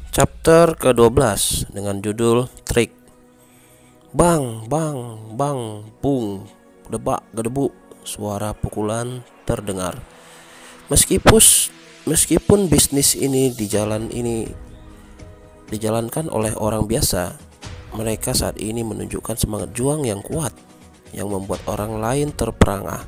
Chapter ke-12 dengan judul Trik. Bang, bang, bang, bung, debak, gedebuk, suara pukulan terdengar. Meskipun bisnis ini dijalankan oleh orang biasa, mereka saat ini menunjukkan semangat juang yang kuat yang membuat orang lain terperangah.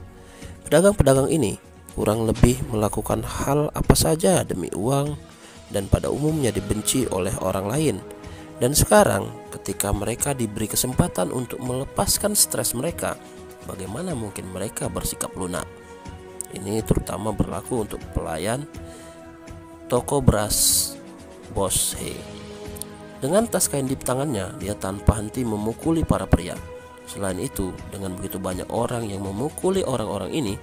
Pedagang-pedagang ini kurang lebih melakukan hal apa saja demi uang dan pada umumnya dibenci oleh orang lain. Dan sekarang ketika mereka diberi kesempatan untuk melepaskan stres mereka, bagaimana mungkin mereka bersikap lunak? Ini terutama berlaku untuk pelayan toko beras Bos He. Dengan tas kain di tangannya, dia tanpa henti memukuli para pria. Selain itu, dengan begitu banyak orang yang memukuli orang-orang ini,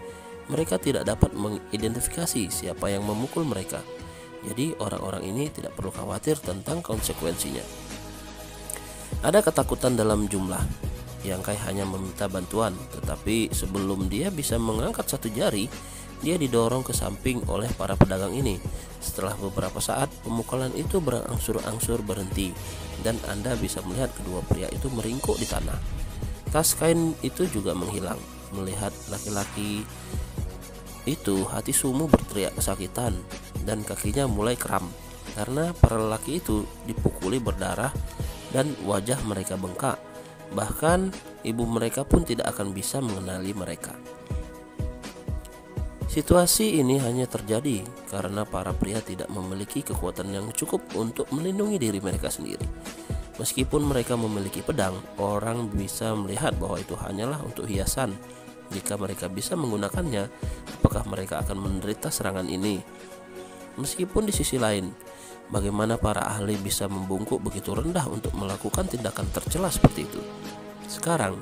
mereka tidak dapat mengidentifikasi siapa yang memukul mereka. Jadi orang-orang ini tidak perlu khawatir tentang konsekuensinya. Ada ketakutan dalam jumlah. Yang Kai hanya meminta bantuan, tetapi sebelum dia bisa mengangkat satu jari, dia didorong ke samping oleh para pedagang ini. Setelah beberapa saat, pemukulan itu berangsur-angsur berhenti, dan Anda bisa melihat kedua pria itu meringkuk di tanah. Tas kain itu juga menghilang. Melihat laki-laki itu, hati Sumu berteriak kesakitan dan kakinya mulai kram karena para lelaki itu dipukuli berdarah dan wajah mereka bengkak. Bahkan ibu mereka pun tidak akan bisa mengenali mereka. Situasi ini hanya terjadi karena para pria tidak memiliki kekuatan yang cukup untuk melindungi diri mereka sendiri. Meskipun mereka memiliki pedang, orang bisa melihat bahwa itu hanyalah untuk hiasan. Jika mereka bisa menggunakannya, apakah mereka akan menderita serangan ini? Meskipun di sisi lain, bagaimana para ahli bisa membungkuk begitu rendah untuk melakukan tindakan tercela seperti itu? Sekarang,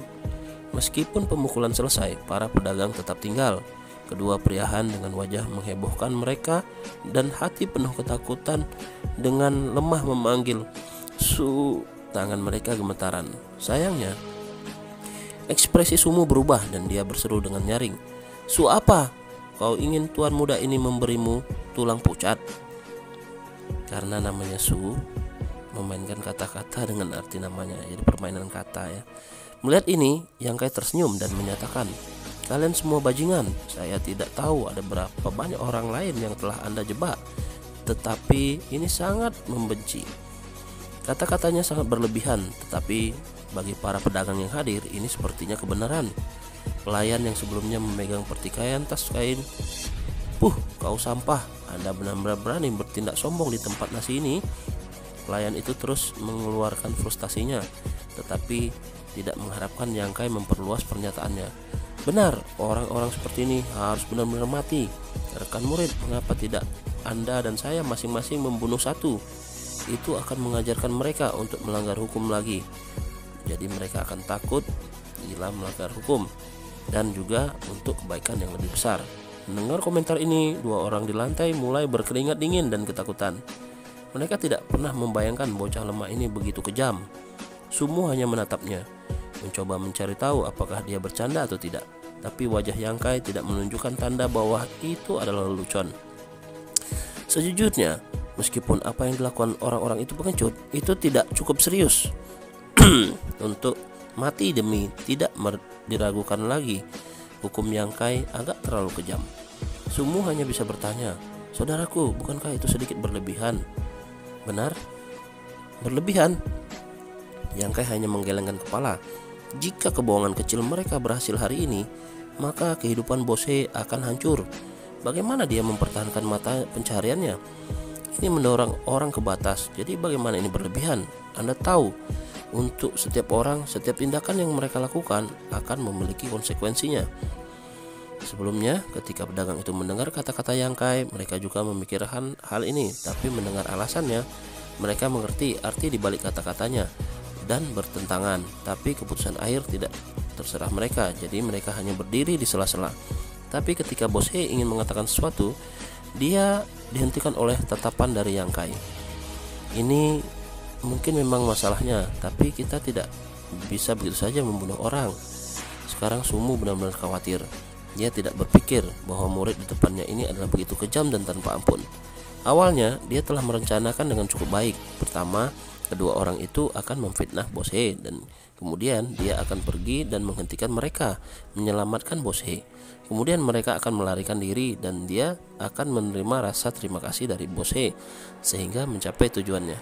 meskipun pemukulan selesai, para pedagang tetap tinggal. Kedua priahan dengan wajah menghebohkan mereka dan hati penuh ketakutan dengan lemah memanggil Su. Tangan mereka gemetaran. Sayangnya, ekspresi Sumu berubah dan dia berseru dengan nyaring. Su apa? Kau ingin tuan muda ini memberimu tulang pucat? Karena namanya Su, memainkan kata-kata dengan arti namanya, jadi permainan kata ya. Melihat ini, Yang Kai tersenyum dan menyatakan, kalian semua bajingan. Saya tidak tahu ada berapa banyak orang lain yang telah Anda jebak, tetapi ini sangat membenci. Kata-katanya sangat berlebihan, tetapi bagi para pedagang yang hadir, ini sepertinya kebenaran. Pelayan yang sebelumnya memegang pertikaian tas kain, kau sampah, Anda benar-benar berani bertindak sombong di tempat nasi ini. Pelayan itu terus mengeluarkan frustasinya, tetapi tidak mengharapkan Yang Kai memperluas pernyataannya. Benar, orang-orang seperti ini harus benar-benar mati. Rekan murid, mengapa tidak Anda dan saya masing-masing membunuh satu? Itu akan mengajarkan mereka untuk melanggar hukum lagi. Jadi mereka akan takut bila melanggar hukum dan juga untuk kebaikan yang lebih besar. Mendengar komentar ini, dua orang di lantai mulai berkeringat dingin dan ketakutan. Mereka tidak pernah membayangkan bocah lemah ini begitu kejam. Sumu hanya menatapnya, mencoba mencari tahu apakah dia bercanda atau tidak. Tapi wajah Yang Kai tidak menunjukkan tanda bahwa itu adalah lelucon. Sejujurnya, meskipun apa yang dilakukan orang-orang itu pengecut, itu tidak cukup serius untuk mati demi tidak diragukan lagi. Hukum Yang Kai agak terlalu kejam. Sumu hanya bisa bertanya, saudaraku, bukankah itu sedikit berlebihan? Benar? Berlebihan? Yang Kai hanya menggelengkan kepala. Jika kebohongan kecil mereka berhasil hari ini, maka kehidupan Bos He akan hancur. Bagaimana dia mempertahankan mata pencahariannya? Ini mendorong orang ke batas. Jadi bagaimana ini berlebihan? Anda tahu, untuk setiap orang, setiap tindakan yang mereka lakukan akan memiliki konsekuensinya. Sebelumnya, ketika pedagang itu mendengar kata-kata Yang Kai, mereka juga memikirkan hal ini. Tapi mendengar alasannya, mereka mengerti arti di balik kata-katanya dan bertentangan. Tapi keputusan akhir tidak terserah mereka. Jadi mereka hanya berdiri di sela-sela. Tapi ketika Bos He ingin mengatakan sesuatu, dia dihentikan oleh tatapan dari Yang Kai. Ini mungkin memang masalahnya, tapi kita tidak bisa begitu saja membunuh orang. Sekarang Sumu benar-benar khawatir. Dia tidak berpikir bahwa murid di depannya ini adalah begitu kejam dan tanpa ampun. Awalnya dia telah merencanakan dengan cukup baik. Pertama, kedua orang itu akan memfitnah Bos He, dan kemudian dia akan pergi dan menghentikan mereka, menyelamatkan Bos He. Kemudian mereka akan melarikan diri dan dia akan menerima rasa terima kasih dari Bos He sehingga mencapai tujuannya.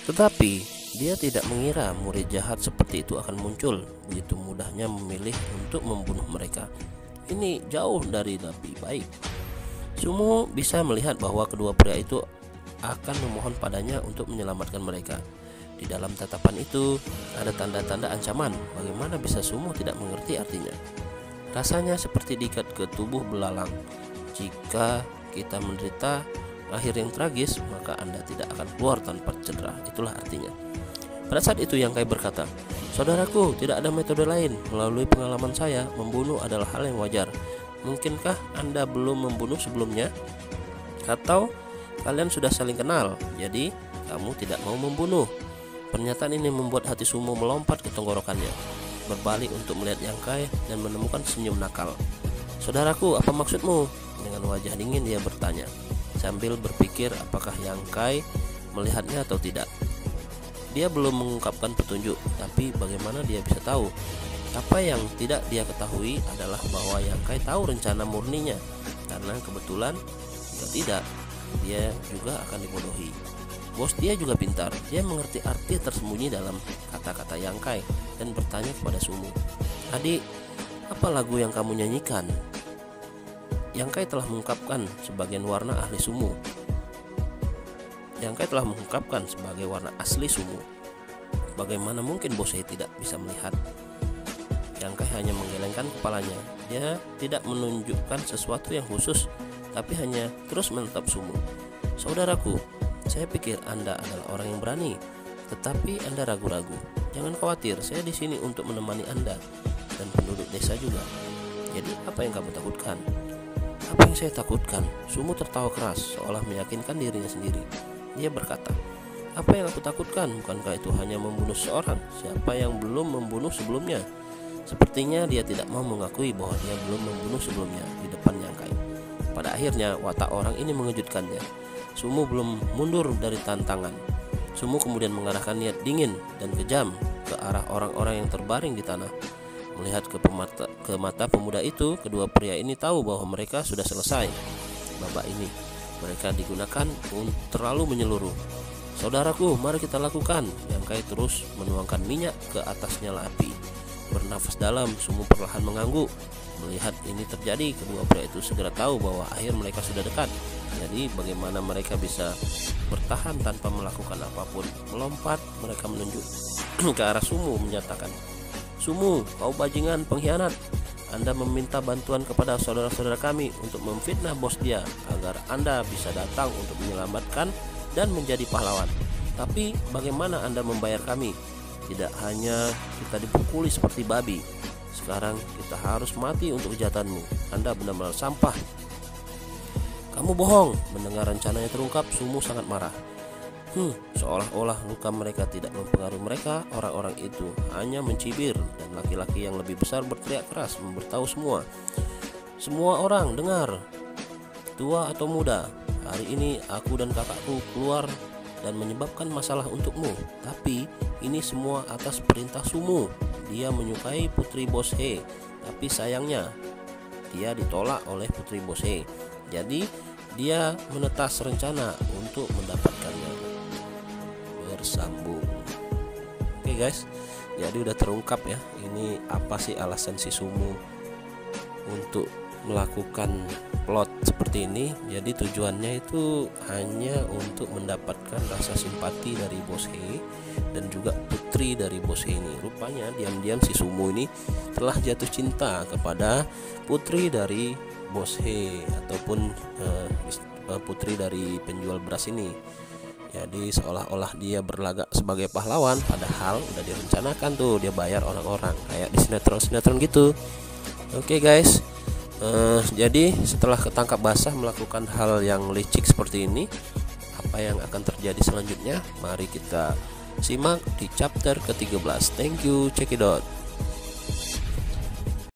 Tetapi dia tidak mengira murid jahat seperti itu akan muncul. Begitu mudahnya memilih untuk membunuh mereka. Ini jauh dari lebih baik. Sumu bisa melihat bahwa kedua pria itu akan memohon padanya untuk menyelamatkan mereka. Di dalam tatapan itu ada tanda-tanda ancaman. Bagaimana bisa Sumu tidak mengerti artinya? Rasanya seperti diikat ke tubuh belalang. Jika kita menderita akhir yang tragis, maka Anda tidak akan keluar tanpa cedera. Itulah artinya. Pada saat itu Yang Kai berkata, "Saudaraku, tidak ada metode lain. Melalui pengalaman saya, membunuh adalah hal yang wajar. Mungkinkah Anda belum membunuh sebelumnya? Atau kalian sudah saling kenal, jadi kamu tidak mau membunuh?" Pernyataan ini membuat hati Sumu melompat ke tenggorokannya. Berbalik untuk melihat Yang Kai dan menemukan senyum nakal. "Saudaraku, apa maksudmu?" Dengan wajah dingin dia bertanya, sambil berpikir apakah Yang Kai melihatnya atau tidak. Dia belum mengungkapkan petunjuk, tapi bagaimana dia bisa tahu? Apa yang tidak dia ketahui adalah bahwa Yang Kai tahu rencana murninya, karena kebetulan jika tidak, dia juga akan dibodohi. Bos dia juga pintar. Dia mengerti arti tersembunyi dalam kata-kata Yang Kai dan bertanya kepada Sumu, "Adik, apa lagu yang kamu nyanyikan?" Yang Kai telah mengungkapkan sebagian warna ahli Sumu. Yang Kai telah mengungkapkan sebagai warna asli Sumu. Bagaimana mungkin Bos He tidak bisa melihat? Yang Kai hanya menggelengkan kepalanya. Dia tidak menunjukkan sesuatu yang khusus, tapi hanya terus menatap Sumu. "Saudaraku, saya pikir Anda adalah orang yang berani, tetapi Anda ragu-ragu. Jangan khawatir, saya di sini untuk menemani Anda dan penduduk desa juga. Jadi apa yang kamu takutkan?" "Apa yang saya takutkan?" Sumu tertawa keras, seolah meyakinkan dirinya sendiri. Dia berkata, "Apa yang aku takutkan? Bukankah itu hanya membunuh seorang? Siapa yang belum membunuh sebelumnya?" Sepertinya dia tidak mau mengakui bahwa dia belum membunuh sebelumnya di depan Yang Kai. Pada akhirnya watak orang ini mengejutkannya. Sumu belum mundur dari tantangan. Sumu kemudian mengarahkan niat dingin dan kejam ke arah orang-orang yang terbaring di tanah. Melihat ke mata pemuda itu, kedua pria ini tahu bahwa mereka sudah selesai. Babak ini mereka digunakan untuk terlalu menyeluruh. "Saudaraku, mari kita lakukan." Yang Kai terus menuangkan minyak ke atas nyala api. Bernafas dalam, Sumu perlahan mengangguk. Melihat ini terjadi, kedua pria itu segera tahu bahwa akhir mereka sudah dekat. Jadi bagaimana mereka bisa bertahan tanpa melakukan apapun? Melompat, mereka menunjuk ke arah Sumu menyatakan, "Sumu, kau bajingan pengkhianat. Anda meminta bantuan kepada saudara-saudara kami untuk memfitnah bos dia agar Anda bisa datang untuk menyelamatkan dan menjadi pahlawan. Tapi bagaimana Anda membayar kami? Tidak hanya kita dipukuli seperti babi, sekarang kita harus mati untuk kejahatanmu. Anda benar-benar sampah." "Kamu bohong." Mendengar rencananya terungkap, Sumu sangat marah. Seolah-olah luka mereka tidak mempengaruhi mereka. Orang-orang itu hanya mencibir, dan laki-laki yang lebih besar berteriak keras memberitahu semua. "Semua orang dengar, tua atau muda, hari ini aku dan kakakku keluar dan menyebabkan masalah untukmu. Tapi ini semua atas perintah Sumu. Dia menyukai putri Bos He, tapi sayangnya dia ditolak oleh putri Bos He. Jadi dia menetas rencana untuk mendapatkannya." Bersambung. Oke guys, jadi udah terungkap ya, ini apa sih alasan si Sumu untuk melakukan plot seperti ini. Jadi tujuannya itu hanya untuk mendapatkan rasa simpati dari Bos He dan juga putri dari Bos He ini. Rupanya diam-diam si Sumu ini telah jatuh cinta kepada putri dari Bos He ataupun putri dari penjual beras ini. Jadi seolah-olah dia berlagak sebagai pahlawan, padahal udah direncanakan tuh, dia bayar orang-orang kayak di sinetron-sinetron gitu. Oke guys, jadi setelah ketangkap basah melakukan hal yang licik seperti ini, apa yang akan terjadi selanjutnya? Mari kita simak di chapter ke-13. Thank you, check it out.